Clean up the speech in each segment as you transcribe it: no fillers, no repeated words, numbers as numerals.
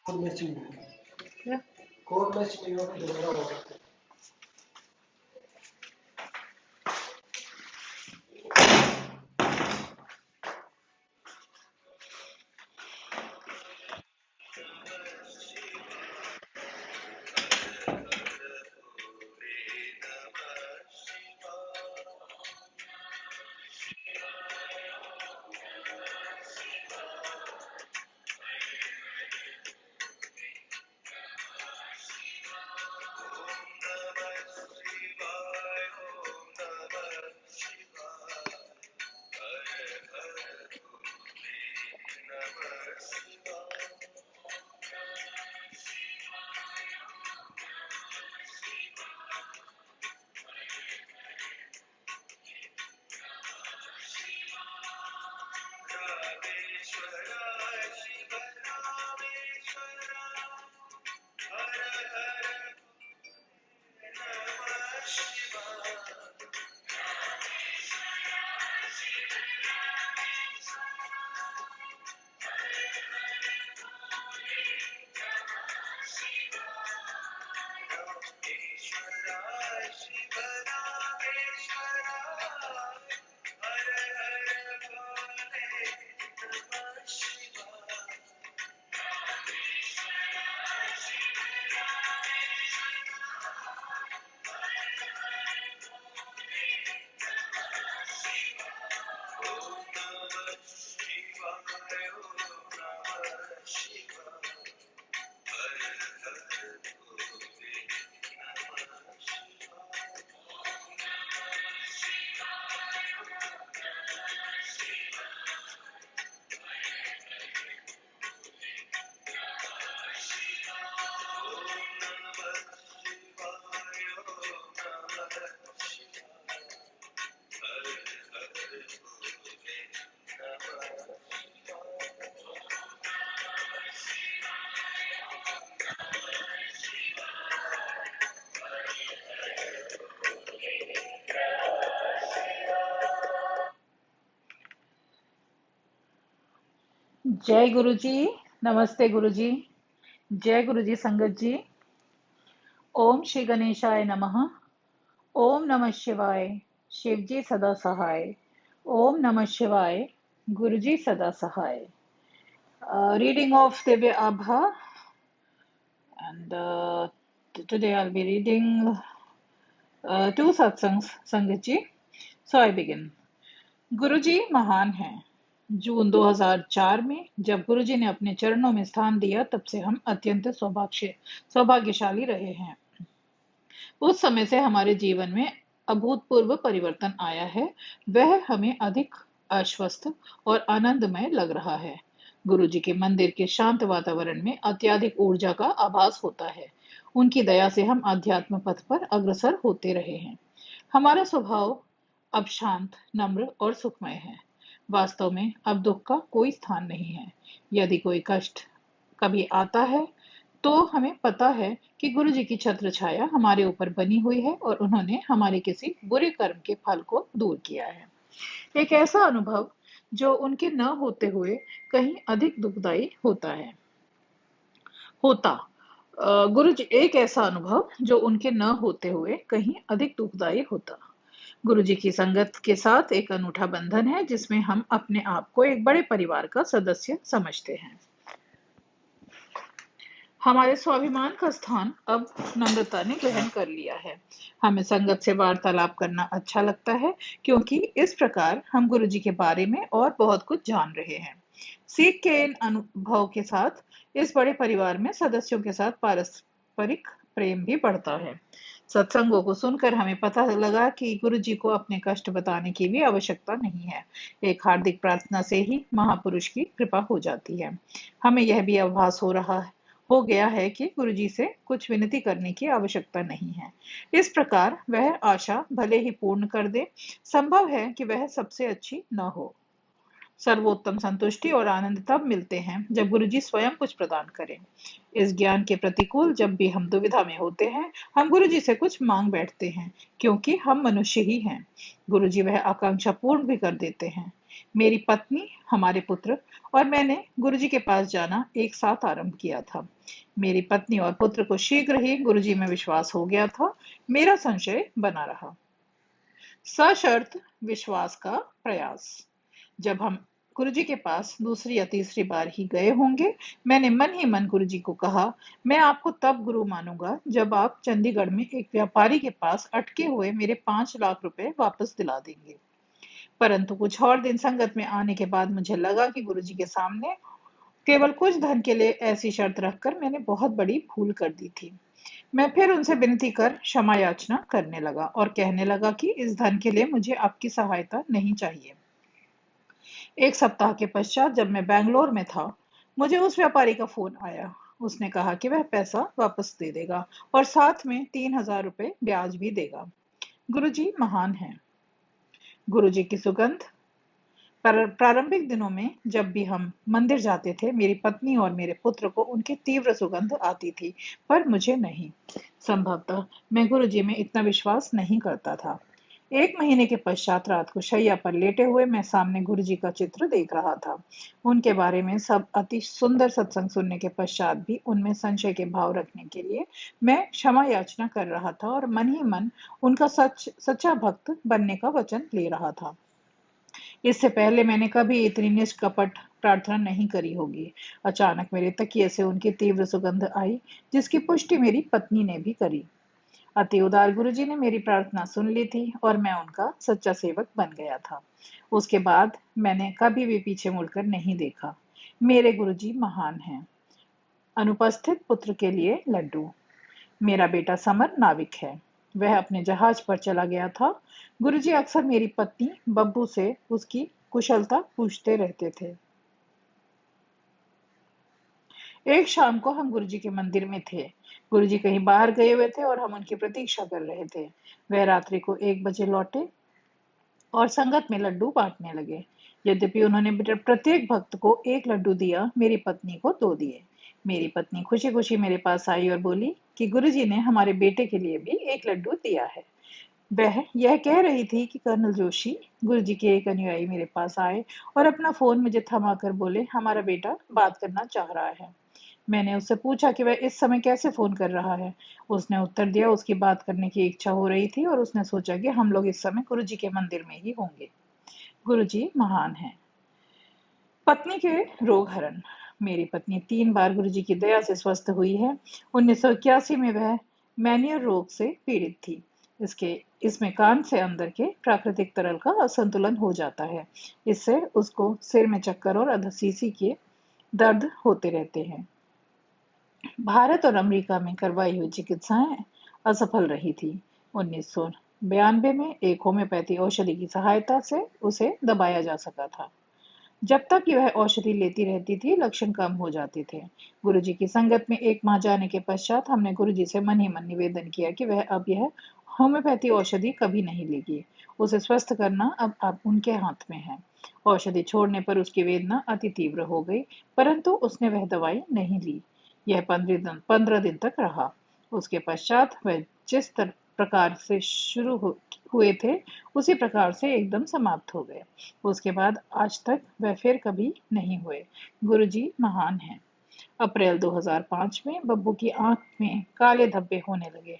Code matching क्या? Code match नहीं होगा तो झगड़ा होगा। जय गुरु जी। नमस्ते गुरु जी। जय गुरु जी संगत जी। ओम श्री गणेशाय नमः। ओम नमः शिवाय। शिव जी सदा सहाय। ओम नमः शिवाय। गुरु जी सदा सहाय। Reading of Divya Abha, and today I'll be reading two satsangs, Sangat ji. So I begin. गुरु जी महान हैं। जून 2004 में जब गुरुजी ने अपने चरणों में स्थान दिया, तब से हम अत्यंत सौभाग्यशाली रहे हैं। उस समय से हमारे जीवन में अभूतपूर्व परिवर्तन आया है। वह हमें अधिक आश्वस्त और आनंदमय लग रहा है। गुरुजी के मंदिर के शांत वातावरण में अत्यधिक ऊर्जा का आभास होता है। उनकी दया से हम आध्यात्म पथ पर अग्रसर होते रहे हैं। हमारा स्वभाव अब शांत, नम्र और सुखमय है। वास्तव में अब दुख का कोई स्थान नहीं है। यदि कोई कष्ट कभी आता है तो हमें पता है कि गुरु जी की छत्र छाया हमारे ऊपर बनी हुई है और उन्होंने हमारे किसी बुरे कर्म के फल को दूर किया है। एक ऐसा अनुभव जो उनके न होते हुए कहीं अधिक दुखदायी होता। गुरु जी एक ऐसा अनुभव जो उनके न होते हुए कहीं अधिक दुखदायी होता। गुरु जी की संगत के साथ एक अनूठा बंधन है, जिसमें हम अपने आप को एक बड़े परिवार का सदस्य समझते हैं। हमारे स्वाभिमान का स्थान अब नम्रता ने ग्रहण कर लिया है। हमें संगत से वार्तालाप करना अच्छा लगता है, क्योंकि इस प्रकार हम गुरु जी के बारे में और बहुत कुछ जान रहे हैं। सीख के इन अनुभव के साथ इस बड़े परिवार में सदस्यों के साथ पारस्परिक प्रेम भी बढ़ता है। सत्संगों को सुनकर हमें पता लगा कि गुरु जी को अपने कष्ट बताने की भी आवश्यकता नहीं है। एक हार्दिक प्रार्थना से ही महापुरुष की कृपा हो जाती है। हमें यह भी आभास हो गया है कि गुरुजी से कुछ विनती करने की आवश्यकता नहीं है। इस प्रकार वह आशा भले ही पूर्ण कर दे, संभव है कि वह सबसे अच्छी न हो। सर्वोत्तम संतुष्टि और आनंद तब मिलते हैं जब गुरुजी स्वयं कुछ प्रदान करें। इस ज्ञान के प्रतिकूल जब भी हम दुविधा में होते हैं, हम गुरुजी से कुछ मांग बैठते हैं, क्योंकि हम मनुष्य ही हैं। गुरुजी वह आकांक्षा पूर्ण भी कर देते हैं। मेरी पत्नी, हमारे पुत्र और मैंने गुरुजी के पास जाना एक साथ आरंभ किया था। मेरी पत्नी और पुत्र को शीघ्र ही गुरुजी में विश्वास हो गया था। मेरा संशय बना रहा। सशर्त विश्वास का प्रयास। जब हम गुरुजी के पास दूसरी या तीसरी बार ही गए होंगे, मैंने मन ही मन गुरुजी को कहा, मैं आपको तब गुरु मानूंगा जब आप चंडीगढ़ में एक व्यापारी के पास अटके हुए मेरे 5 लाख रुपए वापस दिला देंगे। परंतु कुछ और दिन संगत में आने के बाद मुझे लगा कि गुरुजी के सामने केवल कुछ धन के लिए ऐसी शर्त रखकर मैंने बहुत बड़ी भूल कर दी थी। मैं फिर उनसे विनती कर क्षमा याचना करने लगा और कहने लगा कि इस धन के लिए मुझे आपकी सहायता नहीं चाहिए। एक सप्ताह के पश्चात जब मैं बैंगलोर में था, मुझे उस व्यापारी का फोन आया। उसने कहा कि वह पैसा वापस दे देगा और साथ में 3,000 रुपए ब्याज भी देगा। गुरुजी महान हैं। गुरुजी की सुगंध। प्रारंभिक दिनों में जब भी हम मंदिर जाते थे, मेरी पत्नी और मेरे पुत्र को उनकी तीव्र सुगंध आती थी, पर मुझे नहीं। संभवतः मैं गुरुजी में इतना विश्वास नहीं करता था। 1 महीने के पश्चात रात को शैया पर लेटे हुए मैं सामने गुरुजी का चित्र देख रहा था। उनके बारे में सब अति सुंदर सत्संग सुनने के पश्चात भी उनमें संशय के भाव रखने के लिए मैं क्षमा याचना कर रहा था और मन ही मन उनका सच्चा भक्त बनने का वचन ले रहा था। इससे पहले मैंने कभी इतनी निष्कपट प्रार्थना नहीं करी होगी। अचानक मेरे तकिए से उनकी तीव्र सुगंध आई, जिसकी पुष्टि मेरी पत्नी ने भी करी। अति उदार गुरुजी ने मेरी प्रार्थना सुन ली थी और मैं उनका सच्चा सेवक बन गया था। उसके बाद मैंने कभी भी पीछे मुड़कर नहीं देखा। मेरे गुरुजी महान हैं। अनुपस्थित पुत्र के लिए लड्डू। मेरा बेटा समर नाविक है। वह अपने जहाज पर चला गया था। गुरुजी अक्सर मेरी पत्नी बब्बू से उसकी कुशलता पूछते रहते थे। एक शाम को हम गुरुजी के मंदिर में थे। गुरुजी कहीं बाहर गए हुए थे और हम उनकी प्रतीक्षा कर रहे थे। वह रात्रि को 1 बजे लौटे और संगत में लड्डू बांटने लगे। यद्यपि उन्होंने प्रत्येक भक्त को एक लड्डू दिया, मेरी पत्नी को 2 दिए। मेरी पत्नी खुशी खुशी मेरे पास आई और बोली कि गुरुजी ने हमारे बेटे के लिए भी एक लड्डू दिया है। वह यह कह रही थी कि कर्नल जोशी, गुरुजी के एक अनुयायी मेरे पास आए और अपना फोन मुझे थमाकर बोले, हमारा बेटा बात करना चाह रहा है। मैंने उससे पूछा कि वह इस समय कैसे फोन कर रहा है। उसने उत्तर दिया, उसकी बात करने की इच्छा हो रही थी और उसने सोचा कि हम लोग इस समय गुरुजी के मंदिर में ही होंगे। गुरुजी महान हैं। पत्नी के रोग हरण। मेरी पत्नी 3 बार गुरुजी की दया से स्वस्थ हुई है। 1981 में वह मैनियर रोग से पीड़ित थी। इसमें कान से अंदर के प्राकृतिक तरल का असंतुलन हो जाता है। इससे उसको सिर में चक्कर और अधसीसी के दर्द होते रहते हैं। भारत और अमेरिका में करवाई हुई चिकित्साएं असफल रही थी। 1992 में एक होम्योपैथी औषधि की सहायता से उसे दबाया जा सका था। जब तक कि वह औषधि लेती रहती थी, लक्षण कम हो जाते थे। गुरुजी की संगत में 1 माह जाने के पश्चात हमने गुरुजी से मन ही मन निवेदन किया कि वह अब यह होम्योपैथी औषधि कभी नहीं लेगी। उसे स्वस्थ करना अब उनके हाथ में है। औषधि छोड़ने पर उसकी वेदना अति तीव्र हो गई, परंतु उसने वह दवाई नहीं ली। यह 15 दिन तक रहा। उसके पश्चात वह जिस प्रकार से हुए थे, उसी प्रकार से एकदम समाप्त हो गए। उसके बाद आज तक वह फिर कभी नहीं हुए। गुरुजी महान हैं। अप्रैल 2005 में बब्बू की आंख में काले धब्बे होने लगे।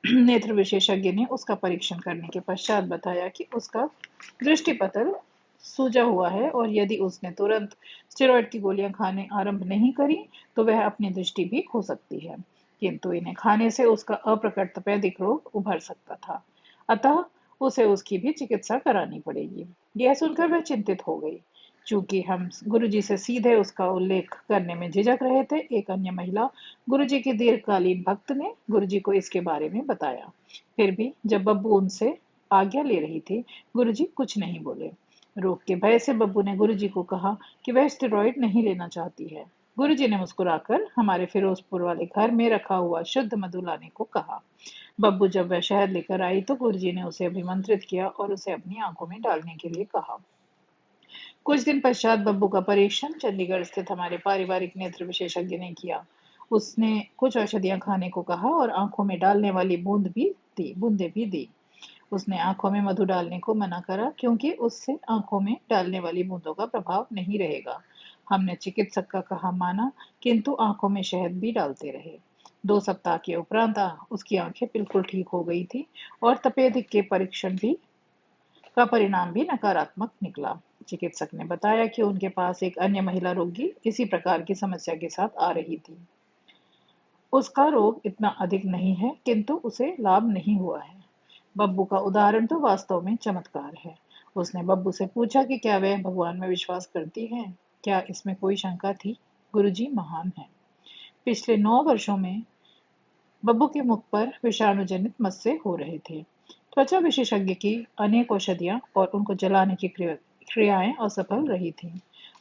नेत्र विशेषज्ञ ने उसका परीक्षण करने के पश्चात बताया कि उसका दृष्टिपटल सूजा हुआ है और यदि उसने तुरंत स्टेरॉइड की गोलियां खाने आरंभ नहीं करी तो वह अपनी दृष्टि भी खो सकती है, किंतु इन्हें खाने से उसका अप्रकट तपेदिक रोग उभर सकता था। अतः उसे उसकी भी चिकित्सा करानी पड़ेगी। यह सुनकर वह चिंतित हो गई। चूंकि हम गुरुजी से सीधे उसका उल्लेख करने में झिझक रहे थे, एक अन्य महिला गुरुजी की दीर्घकालीन भक्त ने गुरुजी को इसके बारे में बताया। फिर भी जब बब्बू उनसे आज्ञा ले रही थी, गुरुजी कुछ नहीं बोले। रोग के भय से बब्बू ने गुरुजी को कहा कि वह स्टेरॉइड नहीं लेना चाहती है। गुरुजी ने मुस्कुराकर हमारे फिरोजपुर वाले घर में रखा हुआ शुद्ध मधु लाने को कहा। बब्बू जब वह शहद लेकर आई तो गुरुजी ने उसे अभिमंत्रित किया और उसे अपनी आंखों में डालने के लिए कहा। कुछ दिन पश्चात बब्बू का परीक्षण चंडीगढ़ स्थित हमारे पारिवारिक नेत्र विशेषज्ञ ने किया। उसने कुछ औषधियां खाने को कहा और आंखों में डालने वाली बूंदे भी दी। उसने आंखों में मधु डालने को मना करा क्योंकि उससे आंखों में डालने वाली बूंदों का प्रभाव नहीं रहेगा। हमने चिकित्सक का कहा माना, किंतु आंखों में शहद भी डालते रहे। 2 सप्ताह के उपरांत उसकी आंखें बिल्कुल ठीक हो गई थी और तपेदिक के परीक्षण भी का परिणाम भी नकारात्मक निकला। चिकित्सक ने बताया कि उनके पास एक अन्य महिला रोगी इसी प्रकार की समस्या के साथ आ रही थी। उसका रोग इतना अधिक नहीं है, किंतु उसे लाभ नहीं हुआ है। बब्बू का उदाहरण तो वास्तव में चमत्कार है। उसने बब्बू से पूछा कि क्या वह भगवान में विश्वास करती है। क्या इसमें कोई शंका थी? गुरुजी महान है। पिछले 9 वर्षों में बब्बू के मुख पर विषाणु-जनित मस्से हो रहे थे। त्वचा विशेषज्ञ की अनेक औषधियां और उनको जलाने की क्रियाएं असफल रही थीं।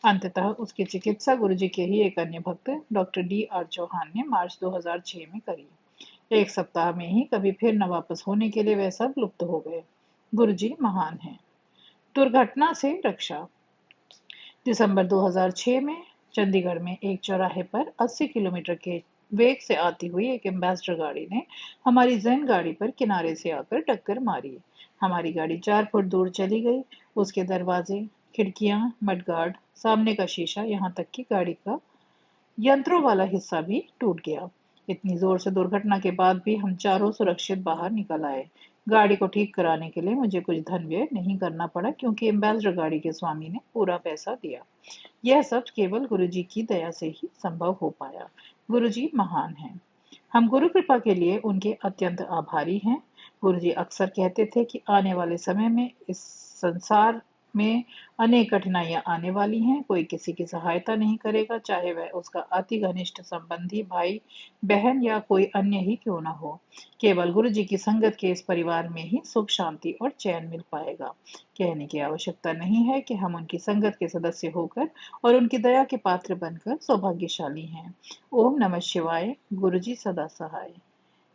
अंततः उसकी चिकित्सा गुरुजी के ही एक अन्य भक्त डॉक्टर D.R. चौहान ने मार्च 2006 में करी। 1 सप्ताह में ही कभी फिर न वापस होने के लिए वह सब लुप्त हो गए। गुरुजी महान हैं। दुर्घटना से रक्षा। दिसंबर 2006 में चंडीगढ़ में एक चौराहे पर 80 किलोमीटर के वेग से आती हुई एक एम्बेसडर गाड़ी ने हमारी जैन गाड़ी पर किनारे से आकर टक्कर मारी। हमारी गाड़ी 4 फुट दूर चली गई। उसके दरवाजे, खिड़कियां, मडगार्ड, सामने का शीशा, यहाँ तक कि गाड़ी का यंत्रों वाला हिस्सा भी टूट गया। इतनी जोर से दुर्घटना के बाद भी हम चारों सुरक्षित बाहर निकल आए। गाड़ी को ठीक कराने के लिए मुझे कुछ धन व्यय नहीं करना पड़ा क्योंकि एम्बेसडर गाड़ी के स्वामी ने पूरा पैसा दिया। यह सब केवल गुरुजी की दया से ही संभव हो पाया। गुरुजी महान हैं। हम गुरु कृपा के लिए उनके अत्यंत आभारी हैं। गुरुजी अक्सर कहते थे कि आने वाले समय में इस संसार में अनेक कठिनाइयां आने वाली हैं। कोई किसी की सहायता नहीं करेगा, चाहे वह उसका अति घनिष्ठ संबंधी, भाई, बहन या कोई अन्य ही क्यों न हो। केवल गुरुजी की संगत के इस परिवार में ही सुख, शांति और चैन मिल पाएगा। कहने की आवश्यकता नहीं है कि हम उनकी संगत के सदस्य होकर और उनकी दया के पात्र बनकर सौभाग्यशाली हैं। ओम नमः शिवाय। गुरुजी सदा सहाय।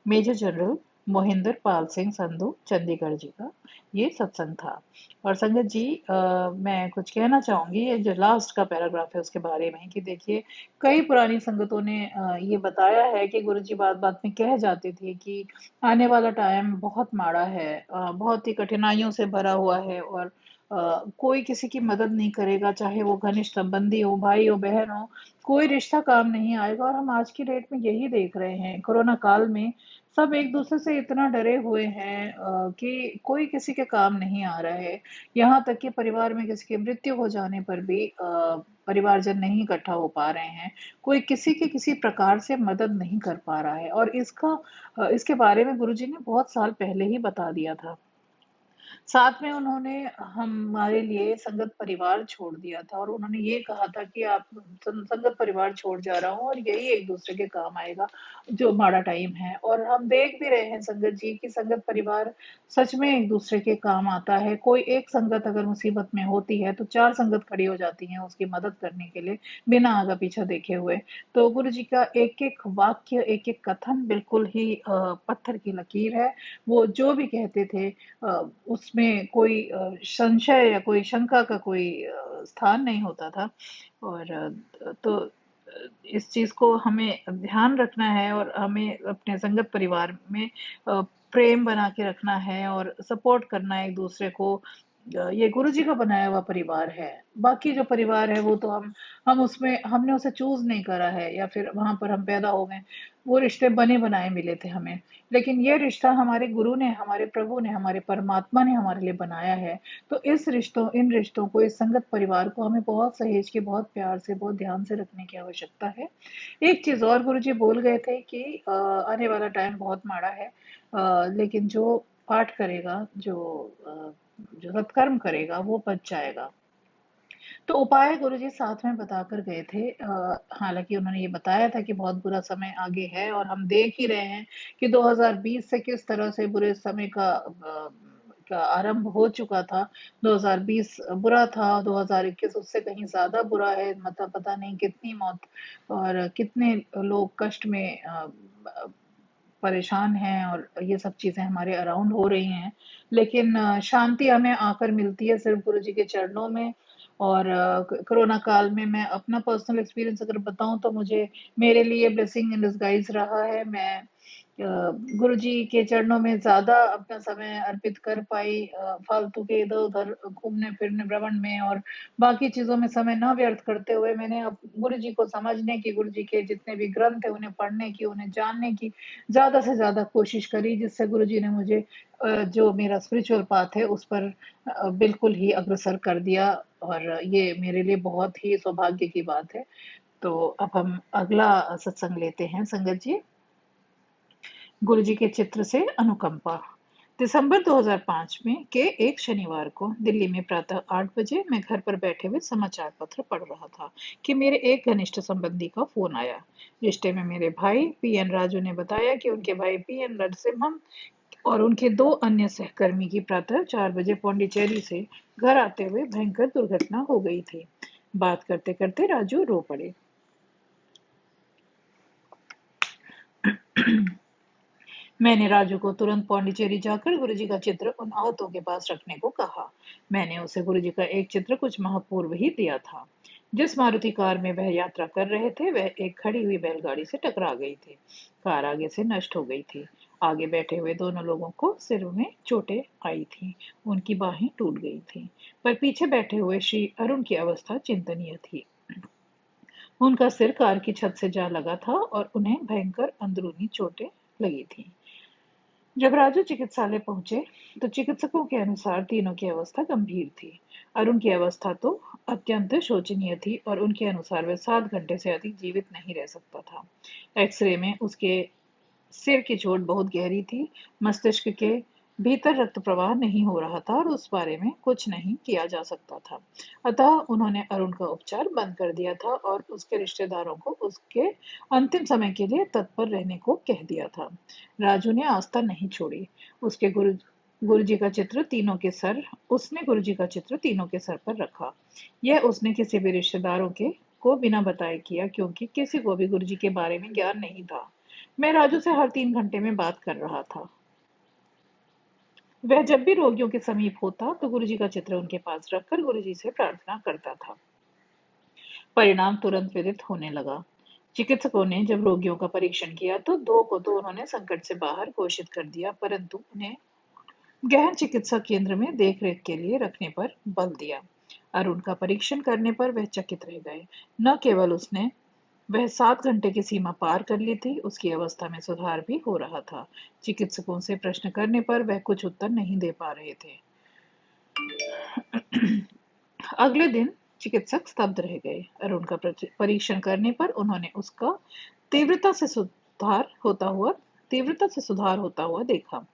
मेजर जनरल मोहिंदर पाल सिंह संधू, चंडीगढ़ जी का ये सत्संग था। और संगत जी, मैं कुछ कहना चाहूंगी। ये जो लास्ट का पैराग्राफ है उसके बारे में कि देखिए, कई पुरानी संगतों ने ये बताया है कि गुरुजी बात बात में कह जाते थे कि आने वाला टाइम बहुत माड़ा है, बहुत ही कठिनाइयों से भरा हुआ है और कोई किसी की मदद नहीं करेगा, चाहे वो घनिष्ठ संबंधी हो, भाई हो, बहन हो, कोई रिश्ता काम नहीं आएगा। और हम आज की डेट में यही देख रहे हैं। कोरोना काल में सब एक दूसरे से इतना डरे हुए हैं कि कोई किसी के काम नहीं आ रहा है। यहाँ तक कि परिवार में किसी की मृत्यु हो जाने पर भी परिवारजन नहीं इकट्ठा हो पा रहे हैं। कोई किसी की किसी प्रकार से मदद नहीं कर पा रहा है। और इसके बारे में गुरुजी ने बहुत साल पहले ही बता दिया था। साथ में उन्होंने हमारे लिए संगत परिवार छोड़ दिया था और उन्होंने ये कहा था कि आप संगत परिवार छोड़ जा रहा हूँ और यही एक दूसरे के काम आएगा जो माड़ा टाइम है। और हम देख भी रहे हैं संगत जी की संगत परिवार सच में एक दूसरे के काम आता है। कोई एक संगत अगर मुसीबत में होती है तो 4 संगत खड़ी हो जाती हैं उसकी मदद करने के लिए, बिना आगा पीछा देखे हुए। तो गुरु जी का एक एक वाक्य, एक एक कथन बिल्कुल ही पत्थर की लकीर है। वो जो भी कहते थे उसमें कोई संशय या कोई शंका का कोई स्थान नहीं होता था। और तो इस चीज को हमें ध्यान रखना है और हमें अपने संगत परिवार में प्रेम बना के रखना है और सपोर्ट करना है एक दूसरे को। ये गुरु जी का बनाया हुआ परिवार है। बाकी जो परिवार है वो तो हम उसमें हमने उसे चूज नहीं करा है या फिर वहां पर हम पैदा हो गए। वो रिश्ते बने बनाए मिले थे हमें। लेकिन ये रिश्ता हमारे गुरु ने, हमारे प्रभु ने, हमारे परमात्मा ने हमारे लिए बनाया है। तो इन रिश्तों को, इस संगत परिवार को हमें बहुत सहेज के, बहुत प्यार से, बहुत ध्यान से रखने की आवश्यकता है। एक चीज और गुरु जी बोल गए थे कि आने वाला टाइम बहुत माड़ा है, लेकिन जो पाठ करेगा, जो सत्कर्म करेगा वो बच जाएगा। तो उपाय गुरुजी साथ में बताकर गए थे। हालांकि उन्होंने ये बताया था कि बहुत बुरा समय आगे है और हम देख ही रहे हैं कि 2020 से किस तरह से बुरे समय का आरंभ हो चुका था। 2020 बुरा था, 2021 उससे कहीं ज्यादा बुरा है। मतलब पता नहीं कितनी मौत और कितने लोग कष्ट में परेशान हैं और ये सब चीजें हमारे अराउंड हो रही हैं। लेकिन शांति हमें आकर मिलती है सिर्फ गुरु जी के चरणों में। और कोरोना काल में मैं अपना पर्सनल एक्सपीरियंस अगर बताऊं तो मुझे, मेरे लिए ब्लेसिंग इन डिस्गाइज रहा है। मैं गुरु जी के चरणों में ज्यादा अपना समय अर्पित कर पाई। फालतू के इधर उधर घूमने फिरने भ्रमण में और बाकी चीजों में समय न व्यर्थ करते हुए मैंने अब गुरु जी को समझने की, गुरु जी के जितने भी ग्रंथ है उन्हें पढ़ने की, उन्हें जानने की ज्यादा से ज्यादा कोशिश करी, जिससे गुरु जी ने मुझे जो मेरा स्पिरिचुअल पाथ है उस पर बिल्कुल ही अग्रसर कर दिया। और ये मेरे लिए बहुत ही सौभाग्य की बात है। तो अब हम अगला सत्संग लेते हैं संगत जी। गुरुजी के चित्र से अनुकंपा। दिसंबर 2005 में के एक शनिवार को दिल्ली में प्रातः 8 बजे मैं घर पर बैठे हुए समाचार पत्र पढ़ रहा था कि मेरे एक घनिष्ठ संबंधी का फोन आया। रिश्ते में मेरे भाई पीएन राजू ने बताया कि उनके भाई पीएन नरसिम्हम और उनके दो अन्य सहकर्मी की प्रातः 4 बजे पौंडीचेरी से घर आते हुए भयंकर दुर्घटना हो गई थी। बात करते करते राजू रो पड़े। मैंने राजू को तुरंत पौंडीचेरी जाकर गुरुजी का चित्र उन आहतों के पास रखने को कहा। मैंने उसे गुरुजी का एक चित्र कुछ माह पूर्व ही दिया था। जिस मारुति कार में वह यात्रा कर रहे थे वह एक खड़ी हुई बैलगाड़ी से टकरा गई थी। कार आगे से नष्ट हो गई थी। आगे बैठे हुए दोनों लोगों को सिर में चोटें आई थी। उनकी बाहें टूट गई थी। पर पीछे बैठे हुए श्री अरुण की अवस्था चिंतनीय थी। उनका सिर कार की छत से जा लगा था और उन्हें भयंकर अंदरूनी चोटें लगी थी। जब राजू चिकित्सालय पहुंचे तो चिकित्सकों के अनुसार तीनों की अवस्था गंभीर थी। अरुण की अवस्था तो अत्यंत शोचनीय थी और उनके अनुसार वह 7 घंटे से अधिक जीवित नहीं रह सकता था। एक्सरे में उसके सिर की चोट बहुत गहरी थी। मस्तिष्क के भीतर रक्त प्रवाह नहीं हो रहा था और उस बारे में कुछ नहीं किया जा सकता था। अतः उन्होंने अरुण का उपचार बंद कर दिया था और उसके रिश्तेदारों को उसके अंतिम समय के लिए तत्पर रहने को कह दिया था। राजू ने आस्था नहीं छोड़ी। उसके गुरुजी का चित्र तीनों के सर उसने गुरुजी का चित्र तीनों के सर पर रखा। यह उसने किसी भी रिश्तेदारों के को बिना बताए किया, क्योंकि किसी को भी गुरुजी के बारे में ज्ञान नहीं था। मैं राजू से हर 3 घंटे में बात कर रहा था। वह जब भी रोगियों के समीप होता तो गुरुजी का चित्र उनके पास रखकर गुरुजी से प्रार्थना करता था। परिणाम तुरंत विदित होने लगा। चिकित्सकों ने जब रोगियों का परीक्षण किया तो 2 को तो उन्होंने संकट से बाहर घोषित कर दिया, परंतु उन्हें गहन चिकित्सा केंद्र में देखरेख के लिए रखने पर बल दिया। अरुण का परीक्षण करने पर वह चकित रह गए। न केवल उसने वह 7 घंटे की सीमा पार कर ली थी, उसकी अवस्था में सुधार भी हो रहा था। चिकित्सकों से प्रश्न करने पर वह कुछ उत्तर नहीं दे पा रहे थे। अगले दिन चिकित्सक स्तब्ध रह गए। अरुण का परीक्षण करने पर उन्होंने उसका तीव्रता से सुधार होता हुआ देखा।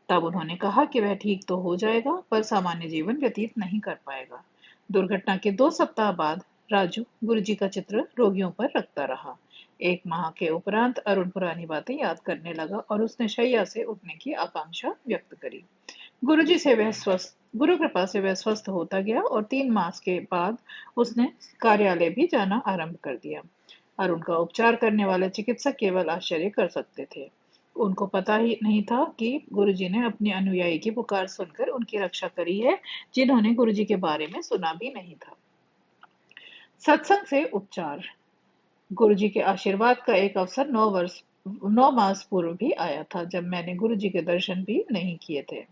तब उन्होंने कहा कि वह ठीक तो हो जाएगा, पर सामान्य जीवन व्यतीत नहीं कर पाएगा। दुर्घटना के 2 सप्ताह बाद राजू गुरुजी का चित्र रोगियों पर रखता रहा। 1 माह के उपरांत अरुण पुरानी बातें याद करने लगा और उसने शैया से उठने की आकांक्षा व्यक्त करी। गुरु कृपा से वह स्वस्थ होता गया और 3 मास के बाद उसने कार्यालय भी जाना आरंभ कर दिया। अरुण का उपचार करने वाले चिकित्सक केवल आश्चर्य कर सकते थे। उनको पता ही नहीं था कि गुरुजी ने अपने अनुयायी की पुकार सुनकर उनकी रक्षा करी है, जिन्होंने गुरुजी के बारे में सुना भी नहीं था। सत्संग से उपचार। गुरुजी के आशीर्वाद का एक अवसर 9 मास पूर्व भी आया था, जब मैंने गुरुजी के दर्शन भी नहीं किए थे।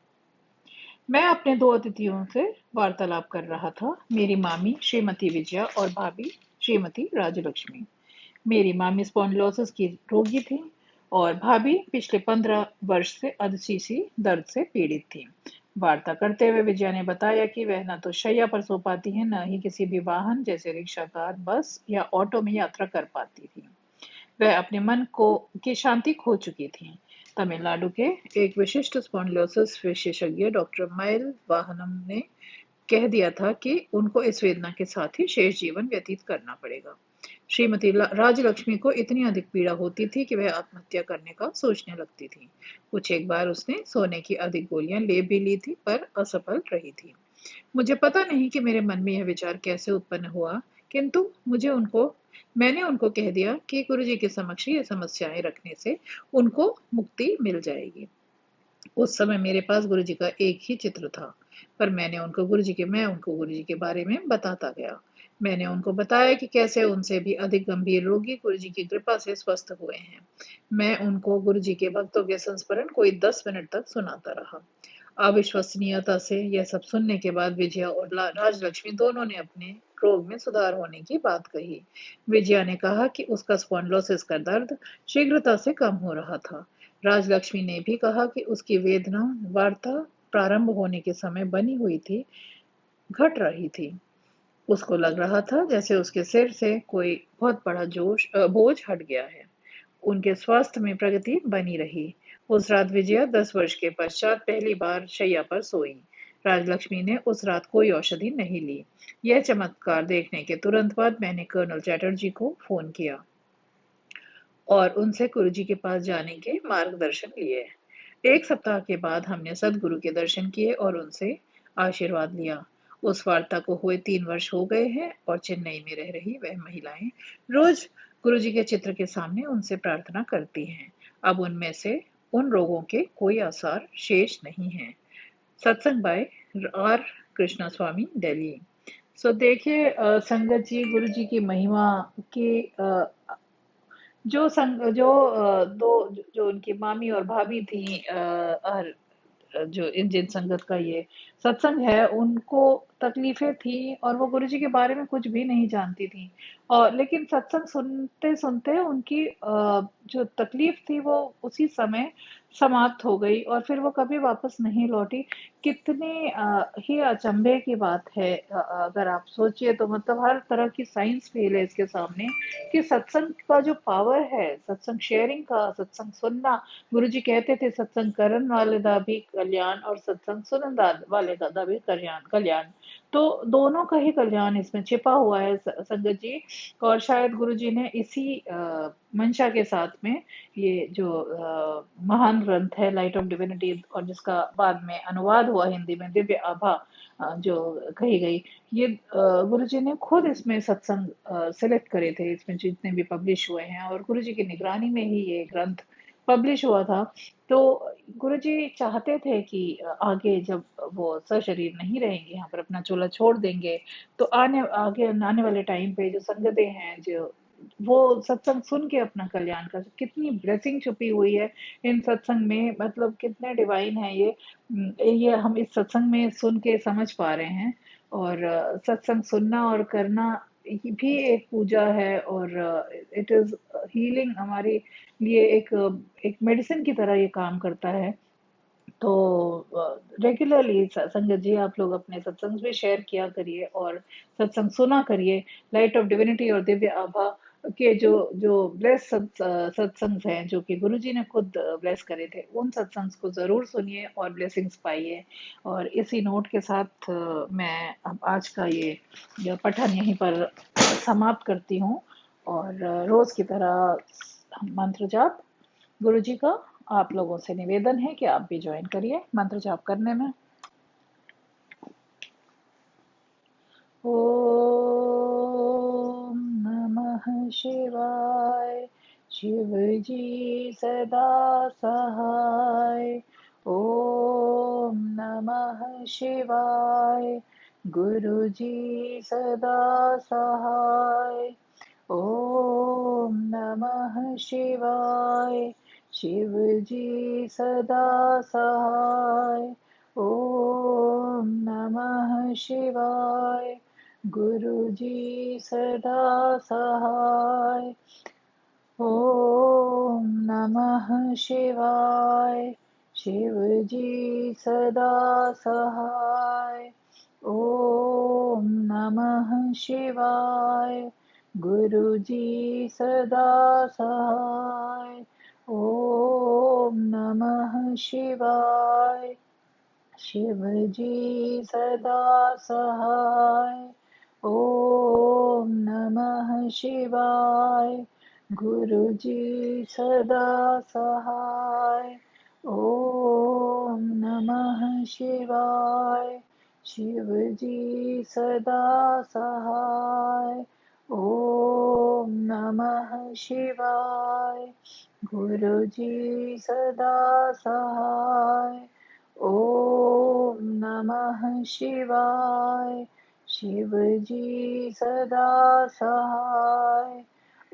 मैं अपने 2 अतिथियों से वार्तालाप कर रहा था, मेरी मामी श्रीमती विजया और भाभी श्रीमती राजलक्ष्मी। मेरी मामी स्पॉन्डिलोसिस की रोगी थी और भाभी पिछले 15 वर्ष से अधशीशी दर्द से पीड़ित थी। वार्ता करते हुए विजया ने बताया कि वह न तो शैया पर सो पाती है, न ही किसी भी वाहन जैसे रिक्शा, कार, बस या ऑटो में यात्रा कर पाती थी। वह अपने मन को की शांति खो चुकी थी। तमिलनाडु के एक विशिष्ट स्पॉन्डिलोसिस विशेषज्ञ डॉक्टर माइल वाहनम ने कह दिया था कि उनको इस वेदना के साथ ही शेष जीवन व्यतीत करना पड़ेगा। श्रीमती राजलक्ष्मी को इतनी अधिक पीड़ा होती थी कि वह आत्महत्या करने का सोचने लगती थी। कुछ एक बार उसने सोने की अधिक गोलियां ले भी ली थी, पर असफल रही थी। मुझे पता नहीं कि मेरे मन में यह विचार कैसे उत्पन्न हुआ, किंतु मैंने उनको कह दिया कि गुरुजी के समक्ष ये समस्याएं रखने से उनको मुक्ति मिल जाएगी। उस समय मेरे पास गुरुजी का एक ही चित्र था, पर मैं उनको गुरुजी के बारे में बताता गया। मैंने उनको बताया कि कैसे उनसे भी अधिक गंभीर रोगी गुरु जी की कृपा से स्वस्थ हुए हैं। मैं उनको गुरु जी के भक्तों के संस्मरण कोई 10 मिनट तक सुनाता रहा। अविश्वसनीयता से यह सब सुनने के बाद विजया और राजलक्ष्मी दोनों ने अपने रोग में सुधार होने की बात कही। विजया ने कहा कि उसका स्पॉन्डिलोसिस का दर्द शीघ्रता से कम हो रहा था। राजलक्ष्मी ने भी कहा कि उसकी वेदना वार्ता प्रारंभ होने के समय बनी हुई थी, घट रही थी। उसको लग रहा था जैसे उसके सिर से कोई बहुत बड़ा बोझ हट गया है। उनके स्वास्थ्य में प्रगति बनी रही। उस रात विजया 10 वर्ष के पश्चात पहली बार शैया पर सोई। राजलक्ष्मी ने उस रात कोई औषधि नहीं ली। यह चमत्कार देखने के तुरंत बाद मैंने कर्नल चैटर्जी को फोन किया और उनसे गुरुजी के पास जाने के मार्गदर्शन लिए। 1 सप्ताह के बाद हमने सदगुरु के दर्शन किए और उनसे आशीर्वाद लिया। उस वार्ता को हुए 3 वर्ष हो गए हैं और चेन्नई में रह रही वह महिलाएं रोज गुरुजी के चित्र के सामने उनसे प्रार्थना करती हैं। अब उनमें से उन रोगों के कोई आसार शेष नहीं है। सत्संग बाय आर कृष्णा स्वामी, दिल्ली। सो देखिए संगत जी, गुरु जी की महिमा की जो दो जो उनकी मामी और भाभी थी, जो इंडियन संगत का ये सत्संग है, उनको तकलीफें थी और वो गुरुजी के बारे में कुछ भी नहीं जानती थी। और लेकिन सत्संग सुनते सुनते उनकी जो तकलीफ थी वो उसी समय समाप्त हो गई और फिर वो कभी वापस नहीं लौटी। कितनी ही अचंभे की बात है। अगर आप सोचिए तो मतलब हर तरह की साइंस फेल है इसके सामने कि सत्संग का जो पावर है, सत्संग शेयरिंग का, सत्संग सुनना। गुरुजी कहते थे सत्संग करन वाले दा भी कल्याण और सत्संग सुनन वाले दा भी कल्याण कल्याण। तो दोनों का ही कल्याण इसमें छिपा हुआ है संगत जी। और शायद गुरुजी ने इसी मंशा के साथ में ये जो महान ग्रंथ है लाइट ऑफ डिविनिटी, और जिसका बाद में अनुवाद हुआ हिंदी में दिव्य आभा, जो कही गई, ये गुरुजी ने खुद इसमें सत्संग सिलेक्ट करे थे, इसमें जितने भी पब्लिश हुए हैं, और गुरुजी की निगरानी में ही ये ग्रंथ पब्लिश हुआ था। तो गुरुजी चाहते थे कि आगे जब वो सशरीर नहीं रहेंगे, यहाँ पर अपना चोला छोड़ देंगे, तो आगे आने वाले टाइम पे जो संगतें हैं, जो वो सत्संग सुन के अपना कल्याण कर। कितनी ब्लेसिंग छुपी हुई है इन सत्संग में, मतलब कितने डिवाइन है ये हम इस सत्संग में सुन के समझ पा रहे हैं। और सत्संग सुनना और करना ये भी एक पूजा है, और इट इज हीलिंग हमारे लिए। एक मेडिसिन की तरह ये काम करता है। तो रेगुलरली संगत जी, आप लोग अपने सत्संग भी शेयर किया करिए और सत्संग सुना करिए। लाइट ऑफ डिविनिटी और दिव्य आभा के जो जो ब्लेस सत्संग हैं, जो कि गुरुजी ने खुद ब्लेस करे थे, उन सत्संग को जरूर सुनिए और ब्लेसिंग्स पाइए। और इसी नोट के साथ मैं अब आज का ये पठन यहीं पर समाप्त करती हूँ। और रोज की तरह मंत्र जाप गुरुजी का आप लोगों से निवेदन है कि आप भी ज्वाइन करिए मंत्र जाप करने में। ओम नमः शिवाय। शिव जी सदा सहाय। ओम नमः शिवाय। गुरु जी सदा सहाय। ओम नमः शिवाय। शिव जी सदा सहाय। ओम नमः शिवाय। गुरु जी सदा सहाय। ओम नमः शिवाय। शिव जी सदा सहाय। ओम नमः शिवाय। गुरु जी सदा सहाय। ओम नमः शिवाय। शिव जी सदा सहाय। ओम नमः शिवाय। गुरु जी सदा सहाय। ओम नमः शिवाय। शिव जी सदा सहाय। ओम नमः शिवाय। गुरु जी सदा सहाय। ओम नमः शिवाय। शिव जी सदा सहाय।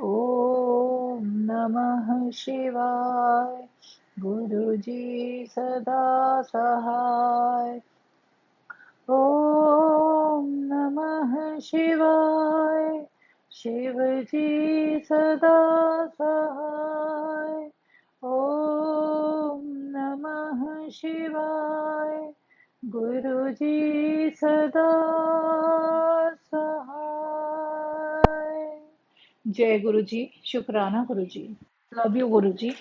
ओम नमः शिवाय। गुरु जी सदा सहाय। ओम नमः शिवाय। शिव जी सदा सहाय। ओम नमः शिवाय। गुरु जी सदा सहाय। जय गुरु जी। शुक्राना गुरु जी। Love you Guru ji.